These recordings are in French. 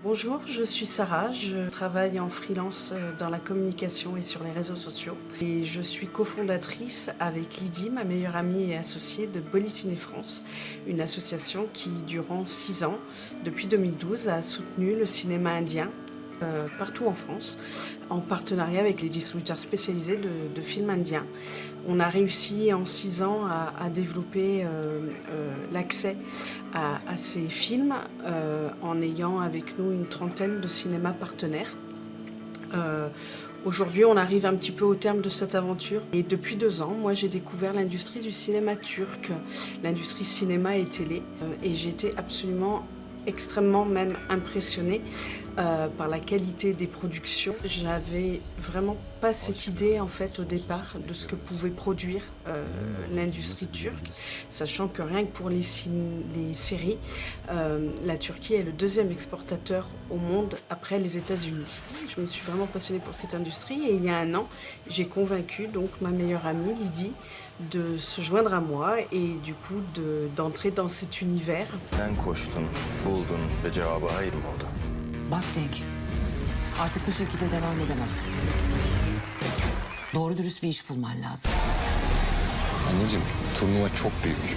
Bonjour, je suis Sarah, je travaille en freelance dans la communication et sur les réseaux sociaux. Et je suis cofondatrice avec Lydie, ma meilleure amie et associée de Bolicine France, une association qui, durant 6 ans, depuis 2012, a soutenu le cinéma indien partout en France, en partenariat avec les distributeurs spécialisés de films indiens. On a réussi en 6 ans à développer l'accès à ces films en ayant avec nous une trentaine de cinémas partenaires. Aujourd'hui, on arrive un petit peu au terme de cette aventure et depuis 2 ans, moi j'ai découvert l'industrie du cinéma turc, l'industrie cinéma et télé et j'étais absolument extrêmement même impressionnée par la qualité des productions. J'avais vraiment pas cette idée en fait au départ de ce que pouvait produire l'industrie turque, sachant que rien que pour les séries, la Turquie est le 2e exportateur au monde après les États-Unis. Je me suis vraiment passionnée pour cette industrie et il y a 1 an, j'ai convaincu donc ma meilleure amie Lydie de se joindre à moi et du coup d'entrer dans cet univers. Sen koştun, buldun ve cevabı hayır mı oldu? Bak Cenk, artık bu şekilde devam edemezsin. Doğru dürüst bir iş bulman lazım. Anneciğim, turnuva çok büyük.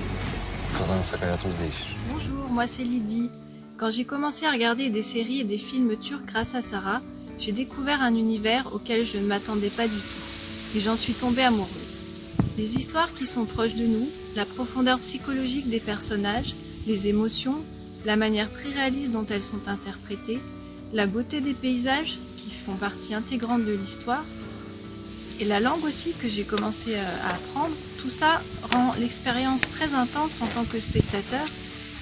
Kazanırsak hayatımız değişir. Bonjour, moi c'est Lydie. Quand j'ai commencé à regarder des séries et des films turcs grâce à Sarah, j'ai découvert un univers auquel je ne m'attendais pas du tout. Et j'en suis tombée amoureuse. Les histoires qui sont proches de nous, la profondeur psychologique des personnages, les émotions, la manière très réaliste dont elles sont interprétées, la beauté des paysages qui font partie intégrante de l'histoire, et la langue aussi que j'ai commencé à apprendre, tout ça rend l'expérience très intense en tant que spectateur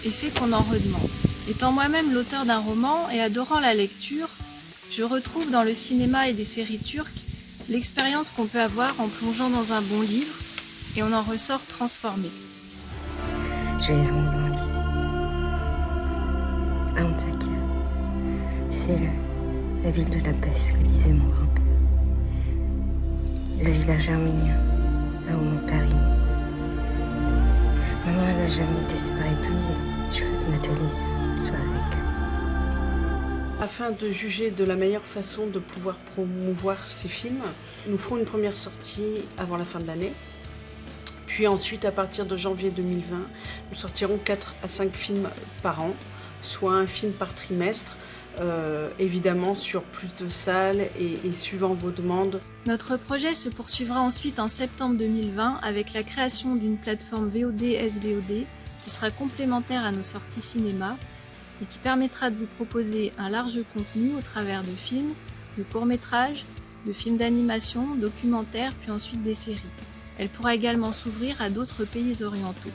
et fait qu'on en redemande. Étant moi-même l'auteur d'un roman et adorant la lecture, je retrouve dans le cinéma et des séries turques l'expérience qu'on peut avoir en plongeant dans un bon livre et on en ressort transformé. Je les ennuie loin d'ici. À Antakya. Tu sais, la ville de la paix, ce que disait mon grand-père. Le village arménien, là où mon père est né. Maman, elle n'a jamais été séparée de lui. Je veux que Nathalie soit avec eux. Afin de juger de la meilleure façon de pouvoir promouvoir ces films, nous ferons une première sortie avant la fin de l'année. Puis ensuite, à partir de janvier 2020, nous sortirons 4 à 5 films par an, soit un film par trimestre, évidemment sur plus de salles et suivant vos demandes. Notre projet se poursuivra ensuite en septembre 2020 avec la création d'une plateforme VOD-SVOD qui sera complémentaire à nos sorties cinéma et qui permettra de vous proposer un large contenu au travers de films, de courts-métrages, de films d'animation, documentaires, puis ensuite des séries. Elle pourra également s'ouvrir à d'autres pays orientaux.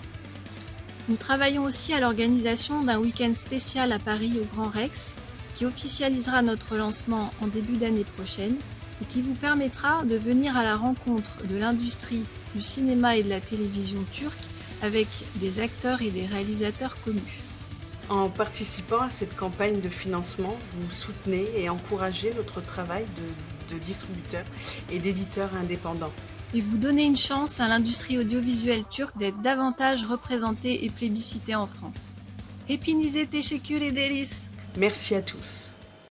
Nous travaillons aussi à l'organisation d'un week-end spécial à Paris au Grand Rex, qui officialisera notre lancement en début d'année prochaine et qui vous permettra de venir à la rencontre de l'industrie du cinéma et de la télévision turque avec des acteurs et des réalisateurs connus. En participant à cette campagne de financement, vous soutenez et encouragez notre travail de distributeurs et d'éditeurs indépendants. Et vous donnez une chance à l'industrie audiovisuelle turque d'être davantage représentée et plébiscitée en France. Hepinize teşekkür ederiz. Merci à tous.